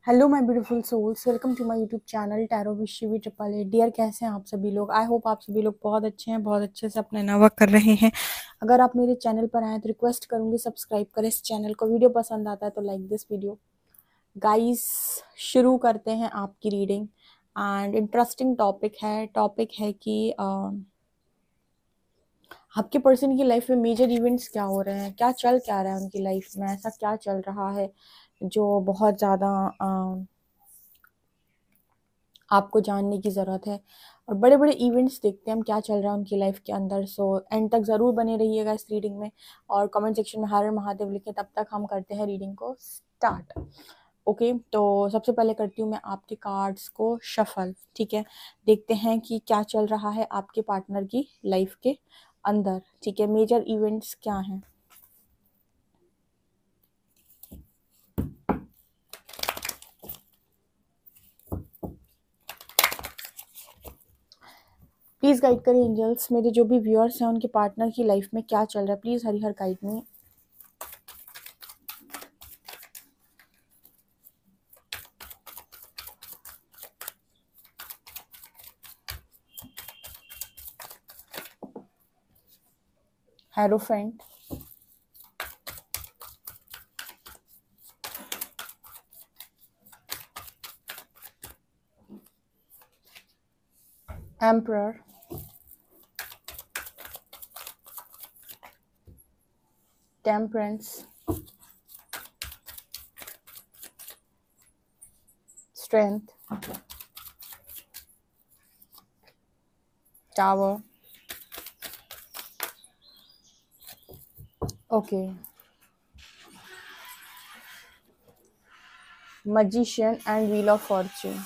Hello my beautiful souls, welcome to my YouTube channel tarot with Shivi triple A. Dear, कैसे हैं आप सभी लोग? आई होप आप सभी लोग बहुत अच्छे हैं, बहुत अच्छे से अपना नया वर्क कर रहे हैं। अगर आप मेरे चैनल पर आए तो रिक्वेस्ट करूंगी सब्सक्राइब करें इस चैनल को। वीडियो पसंद आता है तो लाइक दिस वीडियो। गाइस, शुरू करते हैं आपकी रीडिंग। एंड इंटरेस्टिंग टॉपिक है कि आपके पर्सन की लाइफ में मेजर इवेंट्स क्या हो रहे हैं, क्या रहा है उनकी लाइफ में, ऐसा क्या चल रहा है जो बहुत ज़्यादा आपको जानने की ज़रूरत है। और बड़े बड़े इवेंट्स देखते हैं हम क्या चल रहा है उनकी लाइफ के अंदर। सो एंड तक ज़रूर बने रहिएगा इस रीडिंग में, और कमेंट सेक्शन में हर हर महादेव लिखें। तब तक हम करते हैं रीडिंग को स्टार्ट। ओके, तो सबसे पहले करती हूँ मैं आपके कार्ड्स को शफल। ठीक है, देखते हैं कि क्या चल रहा है आपके पार्टनर की लाइफ के अंदर। ठीक है, मेजर इवेंट्स क्या हैं। प्लीज़ गाइड करिए एंजल्स, मेरे जो भी व्यूअर्स हैं उनके पार्टनर की लाइफ में क्या चल रहा है। Please Harihar guide me. Hierophant, emperor, temperance, strength, tower. Okay, magician and wheel of Fortune.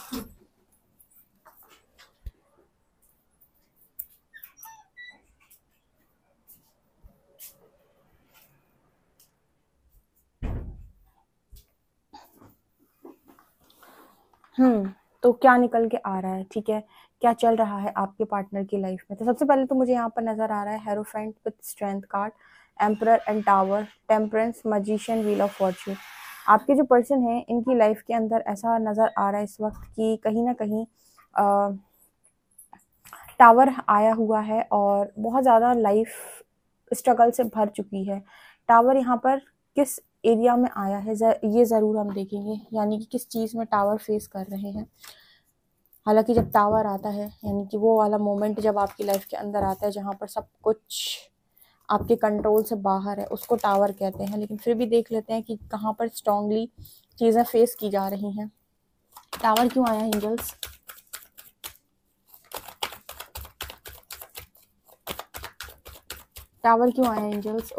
तो क्या निकल के आ रहा है? ठीक है, क्या चल रहा है आपके पार्टनर की लाइफ में? तो सबसे पहले तो मुझे यहाँ पर नजर आ रहा है hierophant with strength card, emperor and tower, temperance, magician, wheel of Fortune. आपके जो पर्सन है इनकी लाइफ के अंदर ऐसा नजर आ रहा है इस वक्त कि कहीं ना कहीं टावर आया हुआ है और बहुत ज़्यादा लाइफ स्ट्रगल से भर चुकी है। टावर यहाँ पर किस एरिया में आया है ये ज़रूर हम देखेंगे, यानी कि किस चीज़ में टावर फेस कर रहे हैं। हालांकि जब टावर आता है यानी कि वो वाला मोमेंट जब आपकी लाइफ के अंदर आता है जहाँ पर सब कुछ आपके कंट्रोल से बाहर है, उसको टावर कहते हैं। लेकिन फिर भी देख लेते हैं कि कहाँ पर स्ट्रांगली चीज़ें फेस की जा रही हैं। टावर क्यों आया एंजल्स? टावर क्यों आया एंजल्स?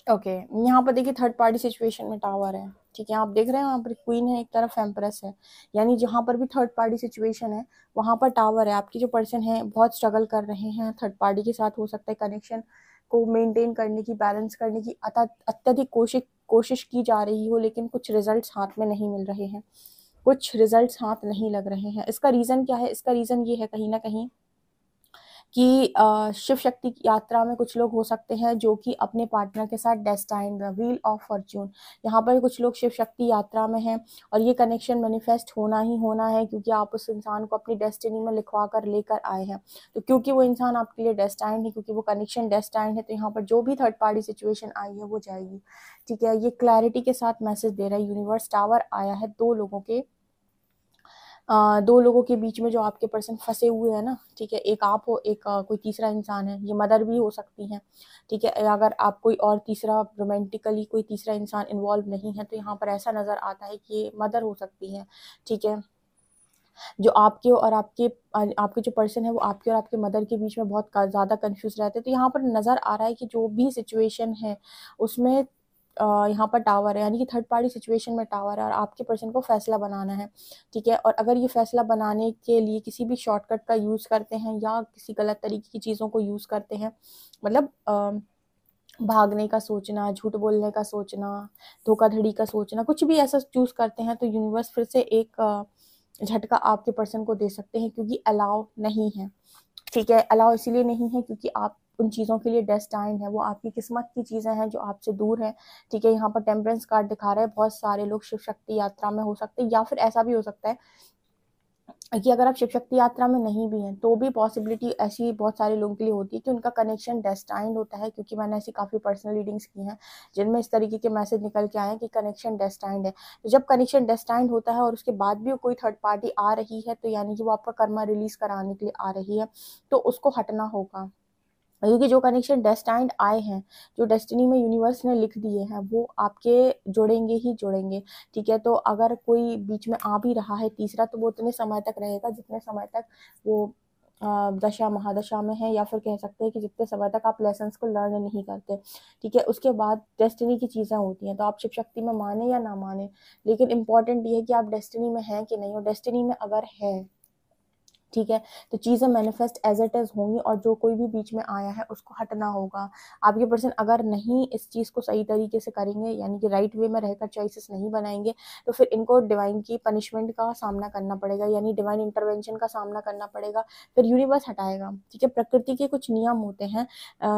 ओके, यहाँ पर देखिए थर्ड पार्टी सिचुएशन में टावर है। ठीक है, आप देख रहे हैं वहाँ पर क्वीन है, एक तरफ एम्प्रेस है, यानी जहाँ पर भी थर्ड पार्टी सिचुएशन है वहाँ पर टावर है। आपकी जो पर्सन है बहुत स्ट्रगल कर रहे हैं थर्ड पार्टी के साथ। हो सकता है कनेक्शन को मेंटेन करने की, बैलेंस करने की अत्यधिक कोशिश की जा रही हो, लेकिन कुछ रिजल्ट्स हाथ में नहीं मिल रहे हैं, कुछ रिजल्ट्स हाथ नहीं लग रहे हैं। इसका रीज़न क्या है? इसका रीज़न ये है कहीं ना कहीं कि शिव शक्ति की यात्रा में कुछ लोग हो सकते हैं जो कि अपने पार्टनर के साथ डेस्टाइंड, व्हील ऑफ फॉर्च्यून, यहाँ पर कुछ लोग शिव शक्ति यात्रा में हैं और ये कनेक्शन मैनिफेस्ट होना ही होना है, क्योंकि आप उस इंसान को अपनी डेस्टिनी में लिखवा कर लेकर आए हैं। तो क्योंकि वो इंसान आपके लिए डेस्टाइंड है, क्योंकि वो कनेक्शन डेस्टाइंड है, तो यहाँ पर जो भी थर्ड पार्टी सिचुएशन आई है वो जाएगी। ठीक है, ये क्लैरिटी के साथ मैसेज दे रहा है यूनिवर्स। टावर आया है दो लोगों के बीच में जो आपके पर्सन फंसे हुए हैं ना। ठीक है, एक आप हो, एक कोई तीसरा इंसान है, ये मदर भी हो सकती है। ठीक है, अगर आप कोई और तीसरा रोमांटिकली कोई तीसरा इंसान इन्वॉल्व नहीं है तो यहाँ पर ऐसा नज़र आता है कि ये मदर हो सकती है। ठीक है, जो आपके और आपके जो पर्सन है वो आपके और आपके मदर के बीच में बहुत ज़्यादा कंफ्यूज रहते हैं। तो यहाँ पर नज़र आ रहा है कि जो भी सिचुएशन है उसमें यहाँ पर टावर है, यानी कि थर्ड पार्टी सिचुएशन में टावर है और आपके पर्सन को फैसला बनाना है। ठीक है, और अगर ये फैसला बनाने के लिए किसी भी शॉर्टकट का यूज़ करते हैं या किसी गलत तरीके की चीज़ों को यूज़ करते हैं, मतलब भागने का सोचना, झूठ बोलने का सोचना, धोखाधड़ी का सोचना, कुछ भी ऐसा चूज़ करते हैं, तो यूनिवर्स फिर से एक झटका आपके पर्सन को दे सकते हैं, क्योंकि अलाउ नहीं है। ठीक है, अलाउ इसीलिए नहीं है क्योंकि आप उन चीज़ों के लिए डेस्टाइंड है, वो आपकी किस्मत की चीज़ें हैं जो आपसे दूर है। ठीक है, यहाँ पर टेम्परेंस कार्ड दिखा रहा है, बहुत सारे लोग शिव शक्ति यात्रा में हो सकते हैं, या फिर ऐसा भी हो सकता है कि अगर आप शिव शक्ति यात्रा में नहीं भी हैं तो भी पॉसिबिलिटी ऐसी बहुत सारे लोगों के लिए होती है कि उनका कनेक्शन डेस्टाइंड होता है, क्योंकि मैंने ऐसी काफ़ी पर्सनल रीडिंग्स की हैं जिनमें इस तरीके के मैसेज निकल के आए हैं कि कनेक्शन डेस्टाइंड है। तो जब कनेक्शन डेस्टाइंड होता है और उसके बाद भी कोई थर्ड पार्टी आ रही है, तो यानी कि वो आपका कर्मा रिलीज कराने के लिए आ रही है, तो उसको हटना होगा, क्योंकि जो कनेक्शन डेस्टाइंड आए हैं, जो डेस्टिनी में यूनिवर्स ने लिख दिए हैं, वो आपके जुड़ेंगे ही जुड़ेंगे। ठीक है, तो अगर कोई बीच में आ भी रहा है तीसरा, तो वो उतने समय तक रहेगा जितने समय तक वो दशा महादशा में है, या फिर कह सकते हैं कि जितने समय तक आप लेसन्स को लर्न नहीं करते। ठीक है, उसके बाद डेस्टिनी की चीज़ें होती हैं, तो आप शिव शक्ति में माने या ना माने, लेकिन इंपॉर्टेंट ये है कि आप डेस्टिनी में हैं कि नहीं, और डेस्टिनी में अगर है, ठीक है, तो चीज़ें मैनिफेस्ट एज इट इज़ होंगी, और जो कोई भी बीच में आया है उसको हटना होगा। आपके पर्सन अगर नहीं इस चीज़ को सही तरीके से करेंगे, यानी कि राइट वे में रहकर चॉइसेस नहीं बनाएंगे, तो फिर इनको डिवाइन की पनिशमेंट का सामना करना पड़ेगा, यानी डिवाइन इंटरवेंशन का सामना करना पड़ेगा, फिर यूनिवर्स हटाएगा। ठीक है, प्रकृति के कुछ नियम होते हैं।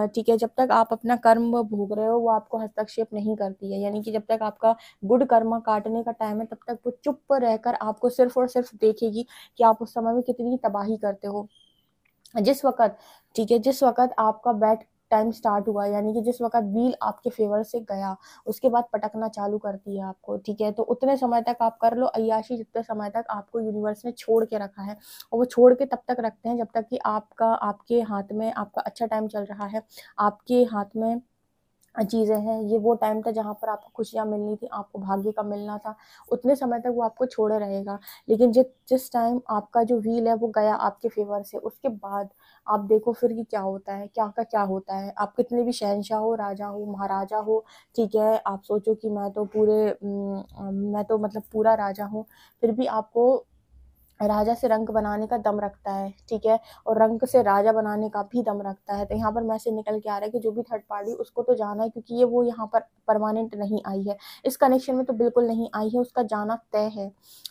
ठीक है, जब तक आप अपना कर्म भोग रहे हो वो आपको हस्तक्षेप नहीं करती है, यानी कि जब तक आपका गुड कर्मा काटने का टाइम है, तब तक वो चुप रहकर आपको सिर्फ और सिर्फ देखेगी कि आप उस समय में कितनी तबाही करते हो। जिस वक़्त, ठीक है, जिस वक़्त आपका बैड टाइम स्टार्ट हुआ, यानी कि जिस वक़्त व्हील आपके फ़ेवर से गया, उसके बाद पटकना चालू करती है आपको। ठीक है, तो उतने समय तक आप कर लो अय्याशी जितने समय तक आपको यूनिवर्स ने छोड़ के रखा है, और वो छोड़ के तब तक रखते हैं जब तक कि आपके हाथ में आपका अच्छा टाइम चल रहा है, आपके हाथ में चीज़ें हैं। ये वो टाइम था जहाँ पर आपको खुशियाँ मिलनी थी, आपको भाग्य का मिलना था, उतने समय तक वो आपको छोड़े रहेगा। लेकिन जिस टाइम आपका जो व्हील है वो गया आपके फ़ेवर से, उसके बाद आप देखो फिर कि क्या होता है, क्या का क्या होता है। आप कितने भी शहंशाह हो, राजा हो, महाराजा हो, ठीक है, आप सोचो कि मैं तो मतलब पूरा राजा हूँ, फिर भी आपको राजा से रंक बनाने का दम रखता है। ठीक है, और रंक से राजा बनाने का भी दम रखता है। तो यहाँ पर मैसेज निकल के आ रहा है कि जो भी थर्ड पार्टी, उसको तो जाना है, क्योंकि ये वो यहाँ पर परमानेंट नहीं आई है, इस कनेक्शन में तो बिल्कुल नहीं आई है, उसका जाना तय है।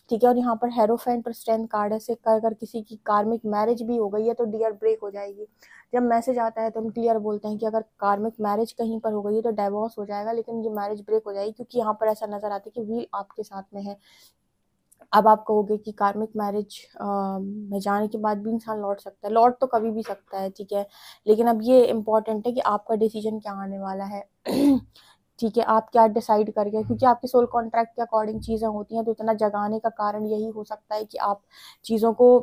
ठीक है, और यहाँ पर हेरोफेंट पर स्ट्रेंथ कार्ड है, से अगर किसी की कार्मिक मैरिज भी हो गई है तो डियर ब्रेक हो जाएगी। जब मैसेज आता है तो हम क्लियर बोलते हैं कि अगर कार्मिक मैरिज कहीं पर हो गई है तो डाइवोर्स हो जाएगा, लेकिन ये मैरिज ब्रेक हो जाएगी, क्योंकि यहाँ पर ऐसा नजर आता है कि व्हील आपके साथ में है। अब आप कहोगे कि कार्मिक मैरिज में जाने के बाद भी इंसान लौट सकता है, लौट तो कभी भी सकता है। ठीक है, लेकिन अब ये इम्पोर्टेंट है कि आपका डिसीजन क्या आने वाला है। ठीक है, आप क्या डिसाइड करके, क्योंकि आपके सोल कॉन्ट्रैक्ट के अकॉर्डिंग चीज़ें होती हैं, तो इतना जगाने का कारण यही हो सकता है कि आप चीज़ों को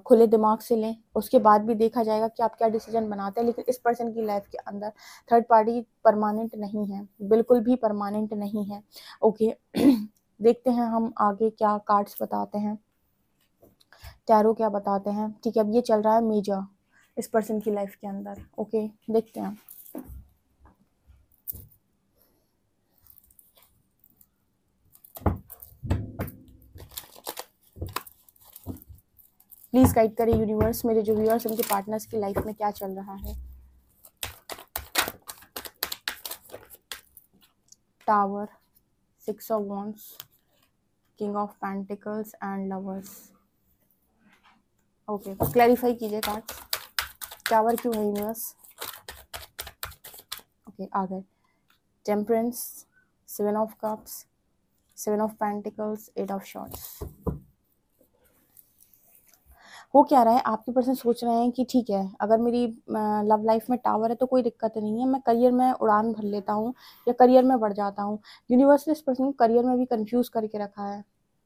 खुले दिमाग से लें, उसके बाद भी देखा जाएगा कि आप क्या डिसीजन बनाते हैं। लेकिन इस पर्सन की लाइफ के अंदर थर्ड पार्टी परमानेंट नहीं है, बिल्कुल भी परमानेंट नहीं है। ओके, देखते हैं हम आगे क्या कार्ड्स बताते हैं, टैरो क्या बताते हैं। ठीक है, अब ये चल रहा है मेजर इस पर्सन की लाइफ के अंदर। ओके, देखते हैं। प्लीज गाइड करें यूनिवर्स, मेरे जो व्यूअर्स उनके पार्टनर्स की लाइफ में क्या चल रहा है। Tower, 6 of wands, king of pentacles and lovers. Okay, clarify कीजिए कार्ड्स, टावर क्यों है यूनिवर्स। ओके, आ गए temperance, 7 of cups, 7 of pentacles, 8 of shorts. हो क्या रहा है, आपके पर्सन सोच रहे हैं कि ठीक है, अगर मेरी लव लाइफ में टावर है तो कोई दिक्कत नहीं है, मैं करियर में उड़ान भर लेता हूँ या करियर में बढ़ जाता हूँ। यूनिवर्स ने इस पर्सन को करियर में भी कंफ्यूज करके रखा है।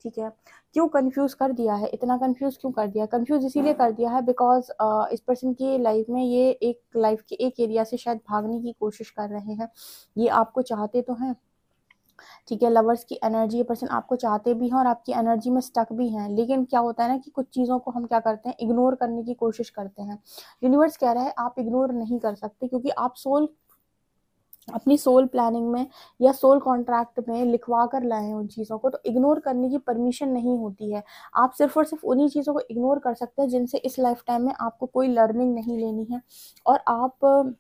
ठीक है, क्यों कंफ्यूज कर दिया है, इतना कंफ्यूज क्यों कर दिया, कंफ्यूज इसीलिए कर दिया है बिकॉज इस पर्सन की लाइफ में ये एक लाइफ के एक एरिया से शायद भागने की कोशिश कर रहे हैं। ये आपको चाहते तो हैं, ठीक है, लवर्स की एनर्जी, ये पर्सन आपको चाहते भी हैं और आपकी एनर्जी में स्टक भी हैं, लेकिन क्या होता है ना कि कुछ चीज़ों को हम क्या करते हैं, इग्नोर करने की कोशिश करते हैं। यूनिवर्स कह रहा है आप इग्नोर नहीं कर सकते, क्योंकि आप अपनी सोल प्लानिंग में या सोल कॉन्ट्रैक्ट में लिखवा कर लाए हैं उन चीज़ों को, तो इग्नोर करने की परमिशन नहीं होती है। आप सिर्फ और सिर्फ उन्हीं चीज़ों को इग्नोर कर सकते हैं जिनसे इस लाइफ टाइम में आपको कोई लर्निंग नहीं लेनी है, और आप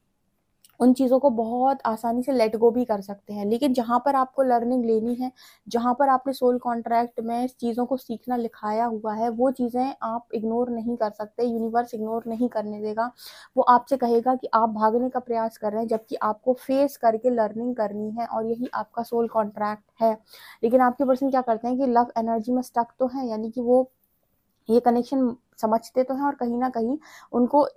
उन चीज़ों को बहुत आसानी से लेट गो भी कर सकते हैं। लेकिन जहाँ पर आपको लर्निंग लेनी है, जहाँ पर आपने सोल कॉन्ट्रैक्ट में चीज़ों को सीखना लिखाया हुआ है, वो चीज़ें आप इग्नोर नहीं कर सकते, यूनिवर्स इग्नोर नहीं करने देगा। वो आपसे कहेगा कि आप भागने का प्रयास कर रहे हैं, जबकि आपको फेस करके लर्निंग करनी है, और यही आपका सोल कॉन्ट्रैक्ट है। लेकिन आपके पर्सन क्या करते हैं कि लव एनर्जी में स्टक तो है, यानी कि वो ये कनेक्शन समझते तो हैं, और कहीं ना कहीं उनको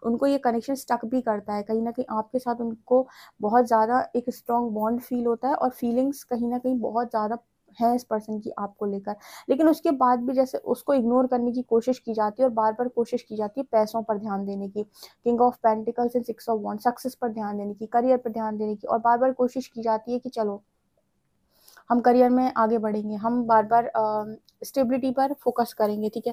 उनको ये कनेक्शन स्टक भी करता है। कहीं ना कहीं आपके साथ उनको बहुत ज़्यादा एक स्ट्रॉन्ग बॉन्ड फील होता है, और फीलिंग्स कहीं ना कहीं बहुत ज़्यादा है इस पर्सन की आपको लेकर। लेकिन उसके बाद भी जैसे उसको इग्नोर करने की कोशिश की जाती है, और बार बार कोशिश की जाती है पैसों पर ध्यान देने की, king of pentacles and six of wand, success पर ध्यान देने की, करियर पर ध्यान देने की, और बार बार कोशिश की जाती है कि चलो हम करियर में आगे बढ़ेंगे, हम बार बार स्टेबिलिटी पर फोकस करेंगे। ठीक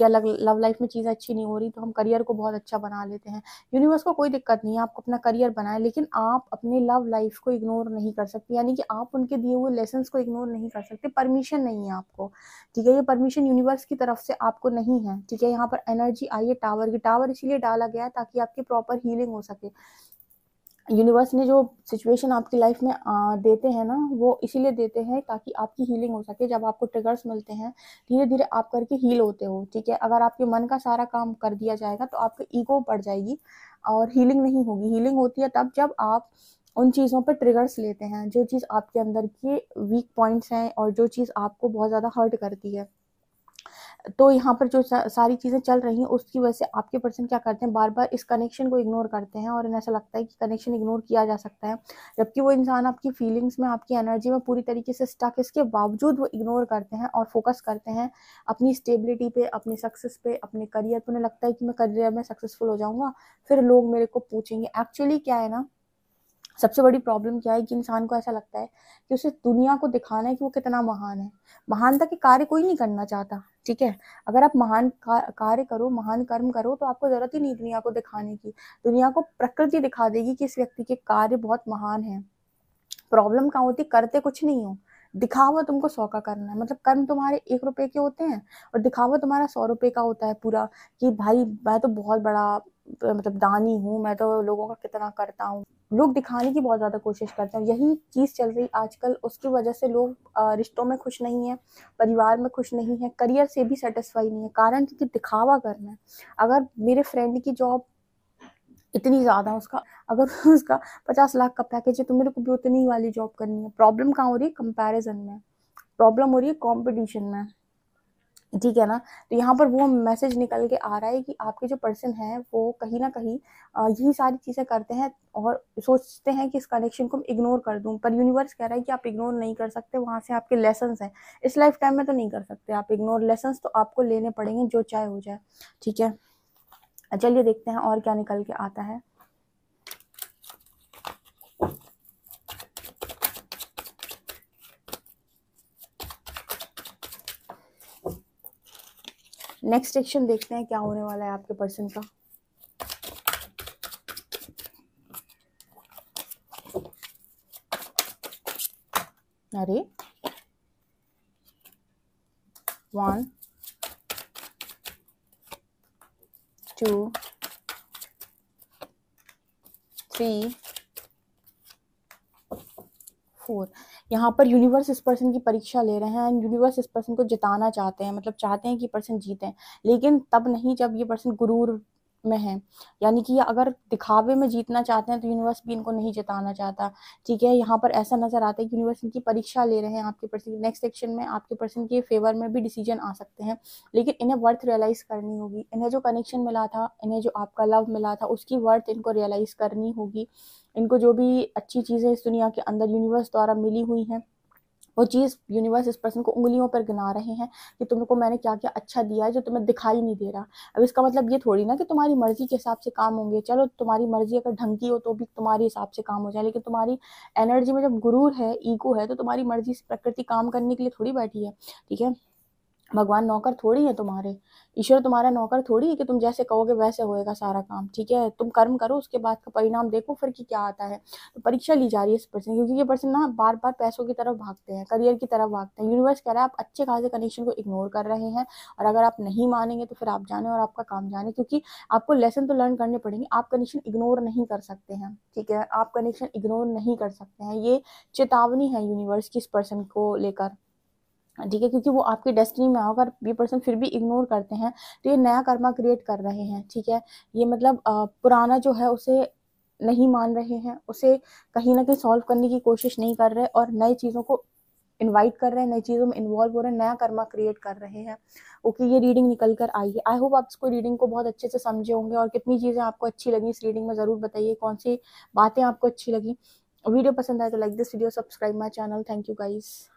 है, लव लाइफ में चीज़ें अच्छी नहीं हो रही तो हम करियर को बहुत अच्छा बना लेते हैं। यूनिवर्स को कोई दिक्कत नहीं है, आपको अपना करियर बनाए, लेकिन आप अपने लव लाइफ को इग्नोर नहीं कर सकते, यानी कि आप उनके दिए हुए लेसन्स को इग्नोर नहीं कर सकते। परमिशन नहीं है आपको, ठीक है, ये परमिशन यूनिवर्स की तरफ से आपको नहीं है। ठीक है, यहाँ पर एनर्जी आई है टावर की। टावर इसीलिए डाला गया है ताकि आपकी प्रॉपर हीलिंग हो सके। यूनिवर्स ने जो सिचुएशन आपकी लाइफ में देते हैं ना, वो इसीलिए देते हैं ताकि आपकी हीलिंग हो सके। जब आपको ट्रिगर्स मिलते हैं, धीरे धीरे आप करके हील होते हो। ठीक है, अगर आपके मन का सारा काम कर दिया जाएगा तो आपकी ईगो बढ़ जाएगी और हीलिंग नहीं होगी। हीलिंग होती है तब जब आप उन चीज़ों पर ट्रिगर्स लेते हैं, जो चीज़ आपके अंदर के वीक पॉइंट्स हैं और जो चीज़ आपको बहुत ज़्यादा हर्ट करती है। तो यहाँ पर जो सारी चीज़ें चल रही हैं, उसकी वजह से आपके पर्सन क्या करते हैं, बार बार इस कनेक्शन को इग्नोर करते हैं, और इन्हें ऐसा लगता है कि कनेक्शन इग्नोर किया जा सकता है, जबकि वो इंसान आपकी फीलिंग्स में, आपकी एनर्जी में पूरी तरीके से स्टक, इसके बावजूद वो इग्नोर करते हैं और फोकस करते हैं अपनी स्टेबिलिटी पे, अपनी सक्सेस पे, अपने करियर पे। उन्हें लगता है कि मैं करियर में सक्सेसफुल हो जाऊंगा, फिर लोग मेरे को पूछेंगे। एक्चुअली क्या है ना, सबसे बड़ी प्रॉब्लम क्या है कि इंसान को ऐसा लगता है कि उसे दुनिया को दिखाना है कि वो कितना महान है। महानता के कार्य कोई नहीं करना चाहता। ठीक है, अगर आप महान कार्य करो, महान कर्म करो, तो आपको जरूरत ही नहीं दुनिया को दिखाने की। दुनिया को प्रकृति दिखा देगी कि इस व्यक्ति के कार्य बहुत महान है। प्रॉब्लम कहाँ होती, करते कुछ नहीं हो, दिखावा तुमको 100 का करना है। मतलब कर्म तुम्हारे 1 रुपए के होते हैं और दिखावा तुम्हारा 100 रुपए का होता है पूरा, कि भाई मैं तो बहुत बड़ा मतलब दानी हूँ, मैं तो लोगों का कितना करता हूँ। लोग दिखाने की बहुत ज्यादा कोशिश करते हैं, यही चीज चल रही आजकल। उसकी वजह से लोग रिश्तों में खुश नहीं है, परिवार में खुश नहीं है, करियर से भी सेटिस्फाई नहीं है, कारण क्योंकि दिखावा करना है। अगर मेरे फ्रेंड की जॉब इतनी ज्यादा, उसका अगर उसका 50 लाख का पैकेज है, तो मेरे को भी उतनी वाली जॉब करनी है। प्रॉब्लम कहाँ हो रही है, कंपैरिजन में, प्रॉब्लम हो रही है कंपटीशन में। ठीक है ना, तो यहाँ पर वो मैसेज निकल के आ रहा है कि आपके जो पर्सन है वो कहीं ना कहीं यही सारी चीजें करते हैं और सोचते हैं कि इस कनेक्शन को इग्नोर कर दूं, पर यूनिवर्स कह रहा है कि आप इग्नोर नहीं कर सकते। वहां से आपके लेसन्स हैं, इस लाइफ टाइम में तो नहीं कर सकते आप इग्नोर, लेसन्स तो आपको लेने पड़ेंगे, जो चाहे हो जाए। ठीक है, चलिए देखते हैं और क्या निकल के आता है। नेक्स्ट सेक्शन देखते हैं क्या होने वाला है आपके पर्सन का। अरे 1 2 3 4। यहाँ पर यूनिवर्स इस पर्सन की परीक्षा ले रहे हैं, यूनिवर्स इस पर्सन को जिताना चाहते हैं, मतलब चाहते हैं कि पर्सन जीते, लेकिन तब नहीं जब ये पर्सन गुरूर में है। यानी कि अगर दिखावे में जीतना चाहते हैं तो यूनिवर्स भी इनको नहीं जिताना चाहता। ठीक है, यहाँ पर ऐसा नजर आता है कि यूनिवर्स इनकी परीक्षा ले रहे हैं आपके पर्सन। नेक्स्ट सेक्शन में आपके पर्सन के फेवर में भी डिसीजन आ सकते हैं, लेकिन इन्हें वर्थ रियलाइज करनी होगी। इन्हें जो कनेक्शन मिला था, इन्हें जो आपका लव मिला था, उसकी वर्थ इनको रियलाइज करनी होगी। इनको जो भी अच्छी चीजें इस दुनिया के अंदर यूनिवर्स द्वारा मिली हुई हैं, वो चीज यूनिवर्स इस पर्सन को उंगलियों पर गिना रहे हैं कि तुमको मैंने क्या क्या अच्छा दिया है जो तुम्हें दिखाई नहीं दे रहा। अब इसका मतलब ये थोड़ी ना कि तुम्हारी मर्जी के हिसाब से काम होंगे। चलो तुम्हारी मर्जी अगर ढंग की हो तो भी तुम्हारे हिसाब से काम हो जाए, लेकिन तुम्हारी एनर्जी में जब गुरूर है, ईगो है, तो तुम्हारी मर्जी से प्रकृति काम करने के लिए थोड़ी बैठी है। ठीक है, भगवान नौकर थोड़ी है तुम्हारे, ईश्वर तुम्हारा नौकर थोड़ी है कि तुम जैसे कहोगे वैसे होएगा सारा काम, ठीक है। तुम कर्म करो, उसके बाद का परिणाम देखो फिर कि क्या आता है। तो परीक्षा ली जा रही है इस पर्सन, क्योंकि ये पर्सन ना बार बार पैसों की तरफ भागते हैं, करियर की तरफ भागते हैं। यूनिवर्स कह रहा है आप अच्छे खासे कनेक्शन को इग्नोर कर रहे हैं, और अगर आप नहीं मानेंगे तो फिर आप जाने और आपका काम जाने, क्योंकि आपको लेसन तो लर्न करने पड़ेंगे। आप कनेक्शन इग्नोर नहीं कर सकते हैं, ठीक है, आप कनेक्शन इग्नोर नहीं कर सकते हैं। ये चेतावनी है यूनिवर्स की इस पर्सन को लेकर, ठीक है, क्योंकि वो आपकी डेस्टिनी में अगर ये पर्सन फिर भी इग्नोर करते हैं तो ये नया कर्मा क्रिएट कर रहे हैं, ठीक है। ये मतलब पुराना जो है उसे नहीं मान रहे हैं, उसे कहीं ना कहीं सॉल्व करने की कोशिश नहीं कर रहे, और नई चीज़ों को इनवाइट कर रहे हैं, नई चीज़ों में इन्वॉल्व हो रहे हैं, नया कर्मा क्रिएट कर रहे हैं। ओके, ये रीडिंग निकल कर आई है। आई होप आप इसको रीडिंग को बहुत अच्छे से समझे होंगे, और कितनी चीज़ें आपको अच्छी लगी इस रीडिंग में ज़रूर बताइए, कौन सी बातें आपको अच्छी लगी। वीडियो पसंद आए तो like this video, subscribe my channel. Thank you guys.